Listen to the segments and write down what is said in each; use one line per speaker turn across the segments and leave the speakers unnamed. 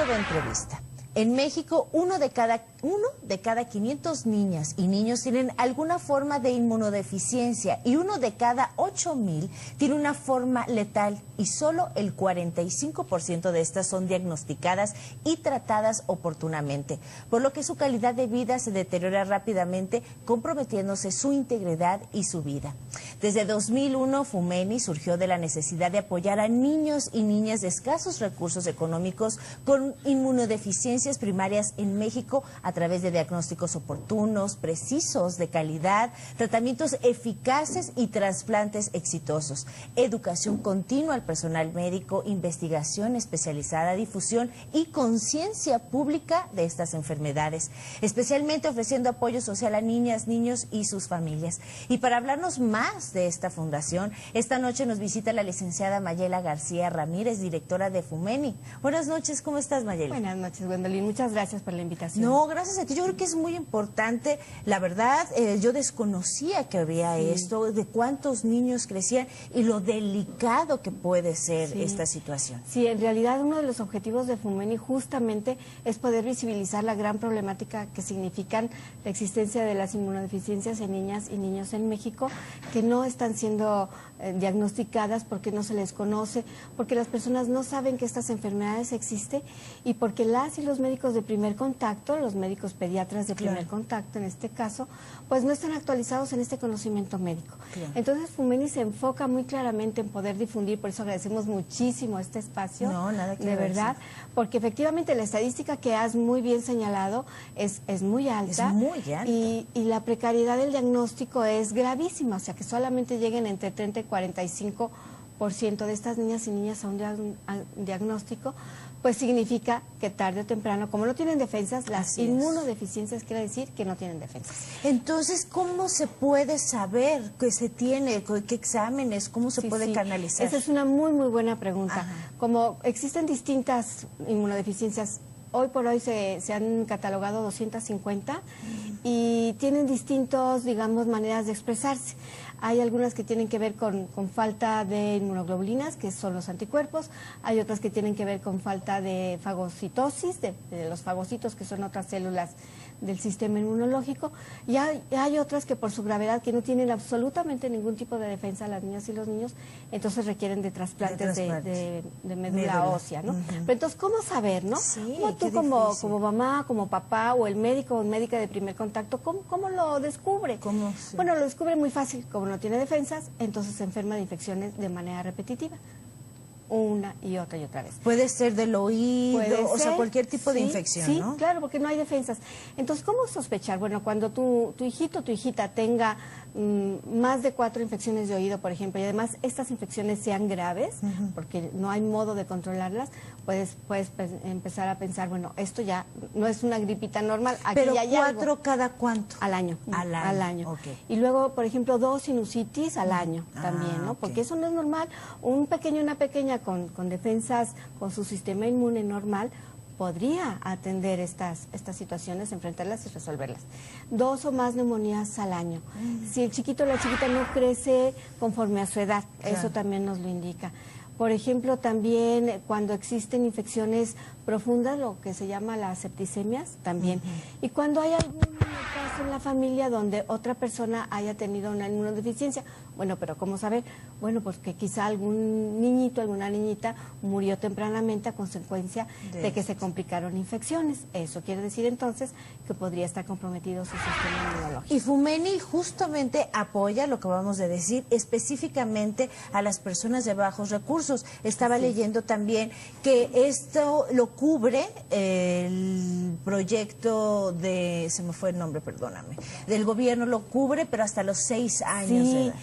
de entrevista. En México, uno de cada 500 niñas y niños tienen alguna forma de inmunodeficiencia y uno de cada 8,000 tiene una forma letal y solo el 45% de estas son diagnosticadas y tratadas oportunamente, por lo que su calidad de vida se deteriora rápidamente, comprometiéndose su integridad y su vida. Desde 2001, Fumeni surgió de la necesidad de apoyar a niños y niñas de escasos recursos económicos con inmunodeficiencias primarias en México a través de diagnósticos oportunos, precisos, de calidad, tratamientos eficaces y trasplantes exitosos, educación continua al personal médico, investigación especializada, difusión y conciencia pública de estas enfermedades, especialmente ofreciendo apoyo social a niñas, niños y sus familias. Y para hablarnos más de esta fundación, esta noche nos visita la licenciada Mayela García Ramírez, directora de Fumeni. Buenas noches, ¿cómo estás, Mayela?
Buenas noches, Gwendolyn. Muchas gracias por la invitación.
No, gracias a ti. Yo creo que es muy importante. La verdad, yo desconocía que había esto, de cuántos niños crecían y lo delicado que puede ser esta situación.
Sí, en realidad uno de los objetivos de Fumeni justamente es poder visibilizar la gran problemática que significan la existencia de las inmunodeficiencias en niñas y niños en México, que no están siendo diagnosticadas porque no se les conoce, porque las personas no saben que estas enfermedades existen y porque las y los médicos de primer contacto, los médicos pediatras de primer contacto en este caso, pues no están actualizados en este conocimiento médico. Entonces Fumeni se enfoca muy claramente en poder difundir, por eso agradecemos muchísimo este espacio, de verdad, porque efectivamente la estadística que has muy bien señalado es muy alta, y la precariedad del diagnóstico es gravísima, o sea que solamente lleguen entre 30 y 45% de estas niñas y niñas a un diagnóstico, pues significa que tarde o temprano, como no tienen defensas, las inmunodeficiencias quiere decir que no tienen defensas.
Entonces, ¿cómo se puede saber que se tiene, qué exámenes, cómo se puede canalizar?
Esa es una muy buena pregunta. Como existen distintas inmunodeficiencias, hoy por hoy se han catalogado 250 y tienen distintos, digamos, maneras de expresarse. Hay algunas que tienen que ver con falta de inmunoglobulinas, que son los anticuerpos. Hay otras que tienen que ver con falta de fagocitosis, de los fagocitos, que son otras células del sistema inmunológico. Y hay otras que por su gravedad, que no tienen absolutamente ningún tipo de defensa las niñas y los niños, entonces requieren de trasplantes de médula ósea, ¿no? Pero entonces, ¿cómo saber, no? ¿Cómo tú como mamá, como papá o el médico o médica de primer contacto, cómo lo descubre? Bueno, lo descubre muy fácil. Como no tiene defensas, entonces se enferma de infecciones de manera repetitiva, una y otra vez.
Puede ser del oído, o sea, cualquier tipo de infección, ¿no?
Sí, claro, porque no hay defensas. Entonces, ¿cómo sospechar? Bueno, cuando tu hijito o tu hijita tenga más de 4 infecciones de oído, por ejemplo, y además estas infecciones sean graves, porque no hay modo de controlarlas, puedes empezar a pensar, bueno, esto ya no es una gripita normal. Aquí
¿Pero
hay
4
algo.
¿Cada cuánto?
Al año. Al año.
Okay.
Y luego, por ejemplo, 2 sinusitis al año también, ¿no? Porque eso no es normal. Una pequeña con defensas, con su sistema inmune normal, podría atender estas situaciones, enfrentarlas y resolverlas. 2 o más neumonías al año. Si el chiquito o la chiquita no crece conforme a su edad, eso también nos lo indica. Por ejemplo, también cuando existen infecciones profundas, lo que se llama las septicemias, también. Y cuando hay algún caso en la familia donde otra persona haya tenido una inmunodeficiencia. Bueno, pero ¿cómo saber? Bueno, porque quizá algún niñito, alguna niñita murió tempranamente a consecuencia de que se complicaron infecciones. Eso quiere decir entonces que podría estar comprometido su sistema inmunológico.
Y Fumeni justamente apoya, lo que vamos a decir, específicamente a las personas de bajos recursos. Estaba leyendo también que esto lo cubre el proyecto se me fue el nombre, perdóname, del gobierno, lo cubre, pero hasta los 6 años de edad.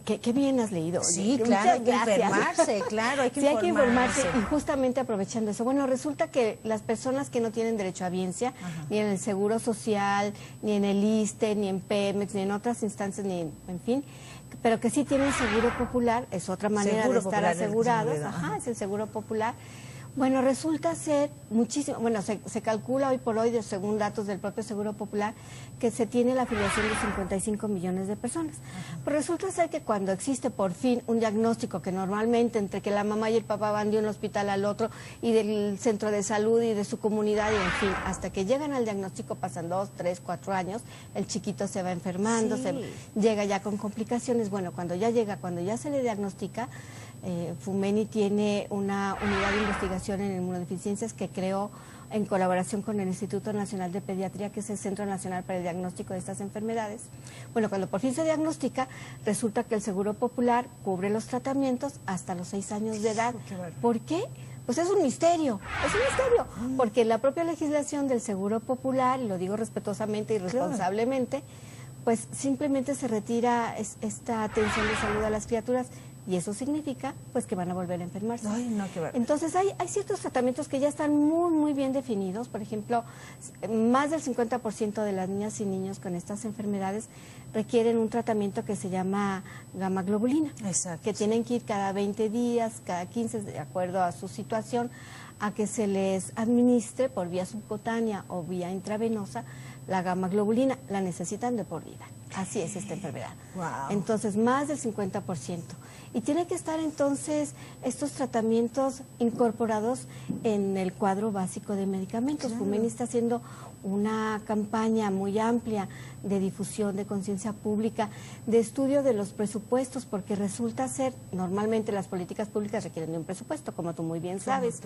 Qué bien has leído.
Sí, claro, hay que informarse, claro, hay que informarse.
Hay que informarse y justamente aprovechando eso. Bueno, resulta que las personas que no tienen derecho a biencia, ni en el Seguro Social, ni en el ISSSTE, ni en Pemex, ni en otras instancias, ni en fin, pero que sí tienen seguro popular, es otra manera de estar asegurados, es el seguro popular. Bueno, resulta ser muchísimo, bueno, se calcula hoy por hoy, según datos del propio Seguro Popular, que se tiene la afiliación de 55 millones de personas. Pero resulta ser que cuando existe por fin un diagnóstico que normalmente entre que la mamá y el papá van de un hospital al otro y del centro de salud y de su comunidad y en fin, hasta que llegan al diagnóstico pasan 2, 3, 4 años, el chiquito se va enfermando, llega ya con complicaciones. Bueno, cuando ya se le diagnostica, Fumeni tiene una unidad de investigación en inmunodeficiencias que creó en colaboración con el Instituto Nacional de Pediatría, que es el Centro Nacional para el Diagnóstico de estas enfermedades. Bueno, cuando por fin se diagnostica, resulta que el Seguro Popular cubre los tratamientos hasta los 6 años de edad. ¿Por qué? Pues es un misterio, porque la propia legislación del Seguro Popular, y lo digo respetuosamente y responsablemente, pues simplemente se retira esta atención de salud a las criaturas. Y eso significa, pues, que van a volver a enfermarse.
Ay, no, qué barbaridad.
Entonces, hay ciertos tratamientos que ya están muy, muy bien definidos. Por ejemplo, más del 50% de las niñas y niños con estas enfermedades requieren un tratamiento que se llama gamma globulina.
Exacto.
Que tienen que ir cada 20 días, cada 15, de acuerdo a su situación, a que se les administre por vía subcutánea o vía intravenosa la gamma globulina. La necesitan de por vida. Así es esta enfermedad.
Wow.
Entonces, más del 50%. Y tiene que estar entonces estos tratamientos incorporados en el cuadro básico de medicamentos.
Claro.
Fumeni está haciendo una campaña muy amplia de difusión, de conciencia pública, de estudio de los presupuestos, porque resulta ser, normalmente las políticas públicas requieren de un presupuesto, como tú muy bien sabes.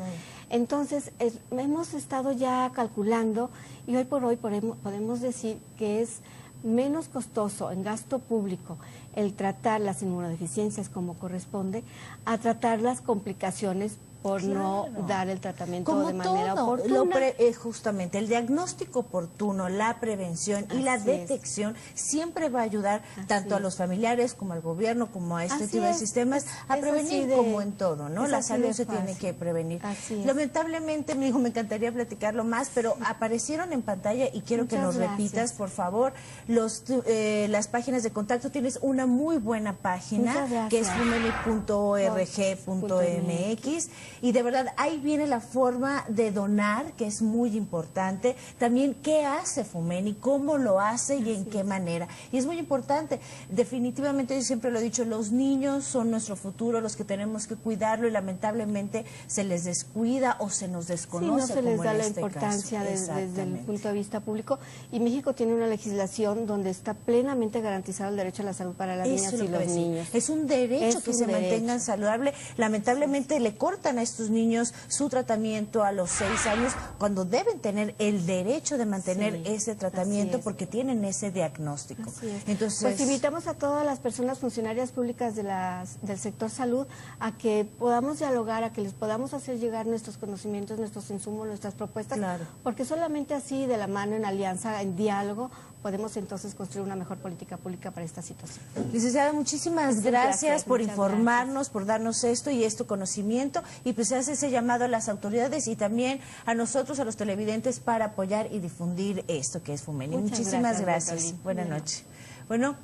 Entonces, hemos estado ya calculando y hoy por hoy podemos decir que es menos costoso en gasto público el tratar las inmunodeficiencias como corresponde a tratar las complicaciones por no dar el tratamiento
como
de manera
todo,
oportuna.
Justamente el diagnóstico oportuno, la prevención y la detección siempre va a ayudar tanto a los familiares como al gobierno, como a este tipo de sistemas a prevenir, como en todo, ¿no? La salud se tiene que prevenir. Lamentablemente, mi hijo, me encantaría platicarlo más, pero aparecieron en pantalla y quiero que nos repitas, por favor, las páginas de contacto. Tienes una muy buena página que es fumeni.org.mx. Y de verdad, ahí viene la forma de donar, que es muy importante. También, ¿qué hace Fumeni? ¿Cómo lo hace y en qué manera? Y es muy importante. Definitivamente, yo siempre lo he dicho, los niños son nuestro futuro, los que tenemos que cuidarlo y lamentablemente se les descuida o se nos desconoce.
Sí, no se les da la importancia desde el punto de vista público. Y México tiene una legislación donde está plenamente garantizado el derecho a la salud para las niñas y los niños.
Es un derecho que se mantengan saludables. Lamentablemente le cortan a estos niños su tratamiento a los 6 años cuando deben tener el derecho de mantener ese tratamiento porque tienen ese diagnóstico. Entonces,
pues invitamos a todas las personas funcionarias públicas del sector salud a que podamos dialogar, a que les podamos hacer llegar nuestros conocimientos, nuestros insumos, nuestras propuestas, porque solamente así, de la mano, en alianza, en diálogo, podemos entonces construir una mejor política pública para esta situación.
Licenciada, muchísimas gracias por informarnos, por darnos esto y conocimiento, y pues se hace ese llamado a las autoridades y también a nosotros, a los televidentes, para apoyar y difundir esto que es Fumeni. Muchísimas gracias. Buenas noches. Bueno.